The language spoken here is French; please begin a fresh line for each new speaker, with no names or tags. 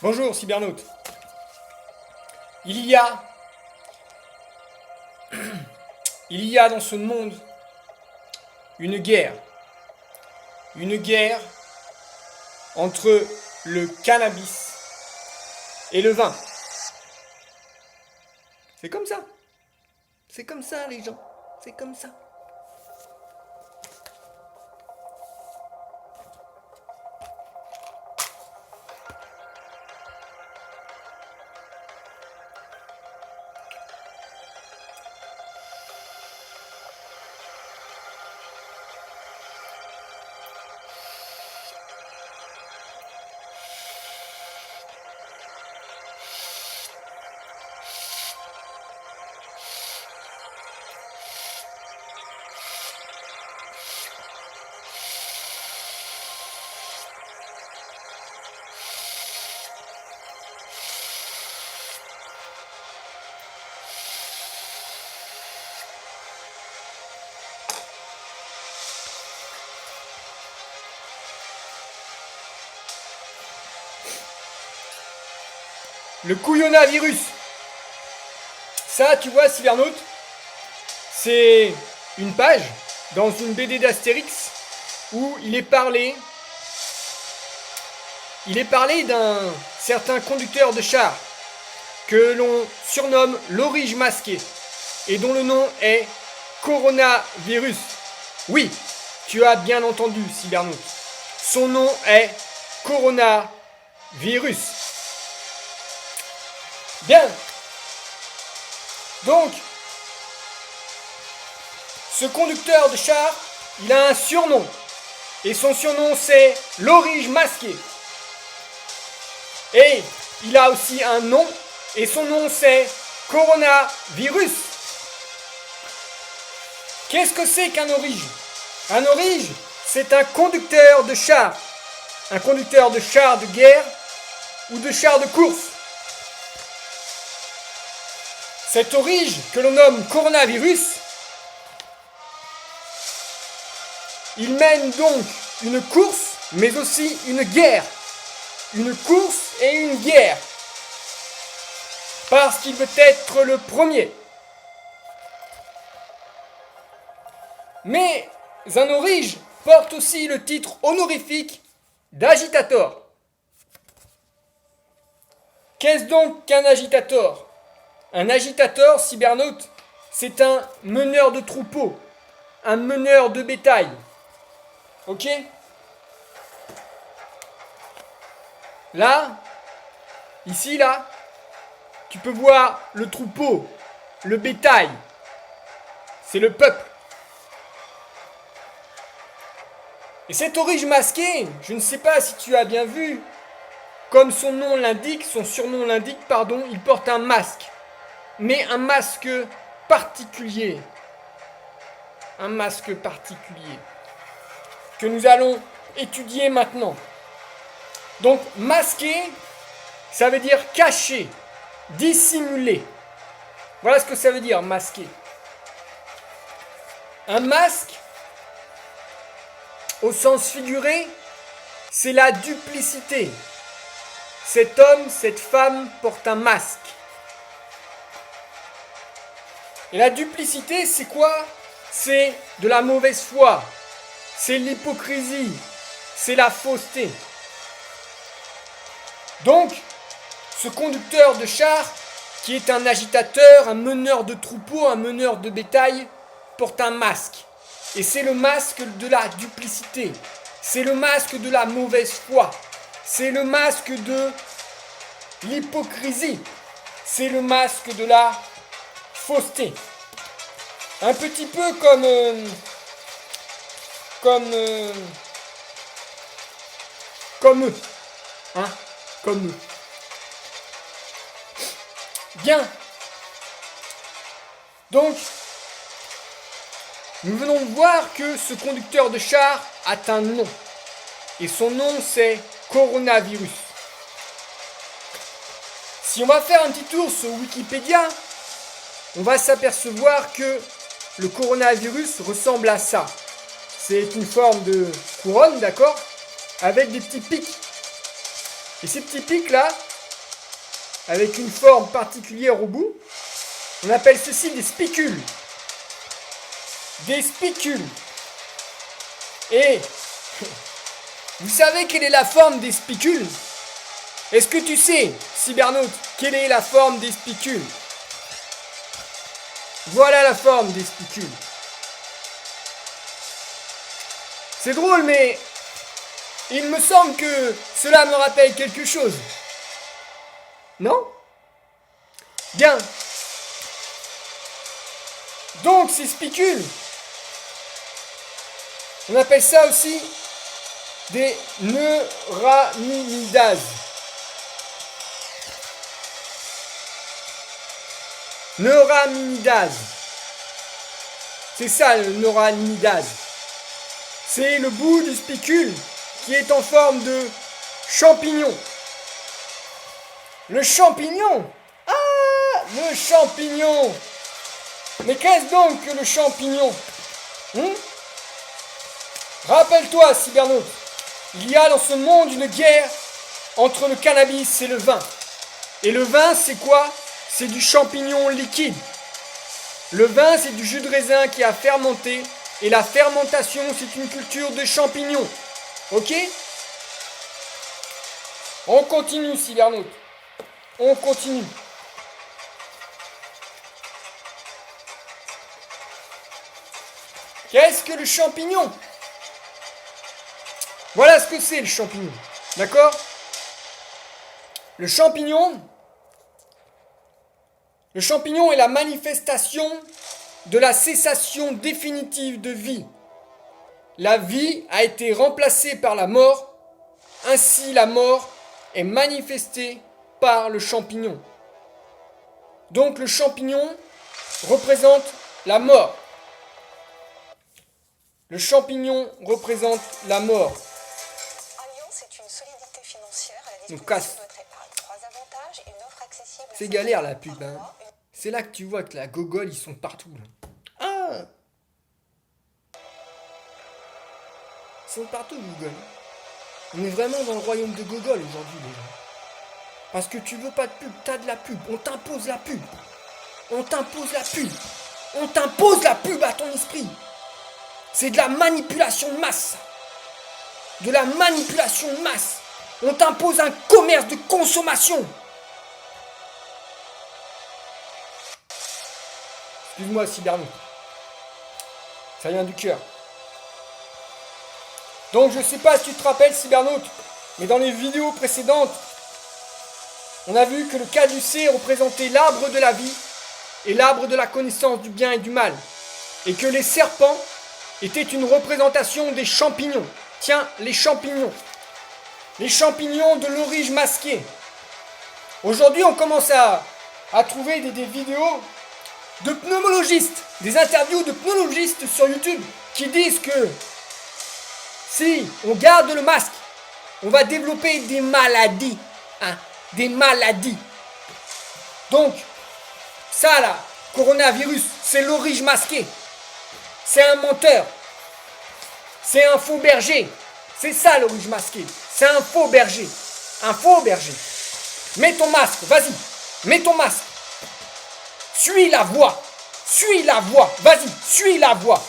Bonjour cybernaute. Il y a... Il y a dans ce monde une guerre. Une guerre entre le cannabis et le vin. C'est comme ça. C'est comme ça les gens. C'est comme ça. Le couillonavirus. Ça, tu vois, cybernaute, c'est une page dans une BD d'Astérix où il est parlé d'un certain conducteur de char que l'on surnomme l'Orige masqué et dont le nom est Coronavirus. Oui, tu as bien entendu, cybernaute. Son nom est Coronavirus. Bien. Donc, ce conducteur de char, il a un surnom. Et son surnom, c'est l'Orige masqué. Et il a aussi un nom. Et son nom, c'est Coronavirus. Qu'est-ce que c'est qu'un Orige? Un Orige, c'est un conducteur de char. Un conducteur de char de guerre ou de char de course. Cet Orige, que l'on nomme Coronavirus, il mène donc une course, mais aussi une guerre. Une course et une guerre. Parce qu'il veut être le premier. Mais un Orige porte aussi le titre honorifique d'agitator. Qu'est-ce donc qu'un agitator? Un agitator, cybernaute, c'est un meneur de troupeau, un meneur de bétail. Ok? Là, ici, là, tu peux voir le troupeau, le bétail. C'est le peuple. Et cet Orige masqué, je ne sais pas si tu as bien vu, comme son nom l'indique, son surnom l'indique, pardon, il porte un masque. Mais un masque particulier. Un masque particulier. Que nous allons étudier maintenant. Donc, masqué, ça veut dire caché, dissimulé. Voilà ce que ça veut dire, masqué. Un masque, au sens figuré, c'est la duplicité. Cet homme, cette femme porte un masque. Et la duplicité, c'est quoi? C'est de la mauvaise foi, c'est l'hypocrisie, c'est la fausseté. Donc, ce conducteur de char, qui est un agitateur, un meneur de troupeau, un meneur de bétail, porte un masque. Et c'est le masque de la duplicité, c'est le masque de la mauvaise foi, c'est le masque de l'hypocrisie, c'est le masque de la fausseté. Un petit peu comme eux. Hein? Comme eux. Bien. Donc, nous venons de voir que ce conducteur de char a un nom. Et son nom, c'est Coronavirus. Si on va faire un petit tour sur Wikipédia, on va s'apercevoir que le coronavirus ressemble à ça. C'est une forme de couronne, d'accord? Avec des petits pics. Et ces petits pics-là, avec une forme particulière au bout. On appelle ceci des spicules. Des spicules. Et vous savez quelle est la forme des spicules? Est-ce que tu sais, cybernaute, quelle est la forme des spicules? Voilà la forme des spicules. C'est drôle, mais il me semble que cela me rappelle quelque chose. Non? Bien. Donc, ces spicules, on appelle ça aussi des neuraminidases. Neuraminidase. C'est ça le neuraminidase. C'est le bout du spicule qui est en forme de champignon. Le champignon. Ah, le champignon. Mais qu'est-ce donc que le champignon? Rappelle-toi, cybernaute, il y a dans ce monde une guerre entre le cannabis et le vin. Et le vin, c'est quoi? C'est du champignon liquide. Le vin, c'est du jus de raisin qui a fermenté. Et la fermentation, c'est une culture de champignons. Ok? On continue, cybernaute. On continue. Qu'est-ce que le champignon? Voilà ce que c'est le champignon. D'accord? Le champignon est la manifestation de la cessation définitive de vie. La vie a été remplacée par la mort. Ainsi, la mort est manifestée par le champignon. Donc le champignon représente la mort. Le champignon représente la mort.
Allianz est une solidité financière à la
On
disposition
casse.
de votre épargne. 3 avantages, une offre accessible.
C'est galère la pub. Hein. C'est là que tu vois que la gogole, ils sont partout. Là. Ah! Ils sont partout, Google. On est vraiment dans le royaume de Gogol aujourd'hui, les gens. Parce que tu veux pas de pub, t'as de la pub. On t'impose la pub. On t'impose la pub. On t'impose la pub à ton esprit. C'est de la manipulation de masse. De la manipulation de masse. On t'impose un commerce de consommation. Excuse-moi, cybernaute. Ça vient du cœur. Donc, je sais pas si tu te rappelles, cybernaute, mais dans les vidéos précédentes, on a vu que le caducée représentait l'arbre de la vie et l'arbre de la connaissance du bien et du mal. Et que les serpents étaient une représentation des champignons. Tiens, les champignons. Les champignons de l'orige masquée. Aujourd'hui, on commence à trouver des vidéos de pneumologistes, des interviews de pneumologistes sur YouTube qui disent que si on garde le masque, on va développer des maladies. Hein, des maladies. Donc, ça là, coronavirus, c'est l'orige masqué. C'est un menteur. C'est un faux berger. C'est ça l'orige masqué. C'est un faux berger. Un faux berger. Mets ton masque, vas-y. Mets ton masque. Suis la voie. Suis la voie. Vas-y, suis la voie.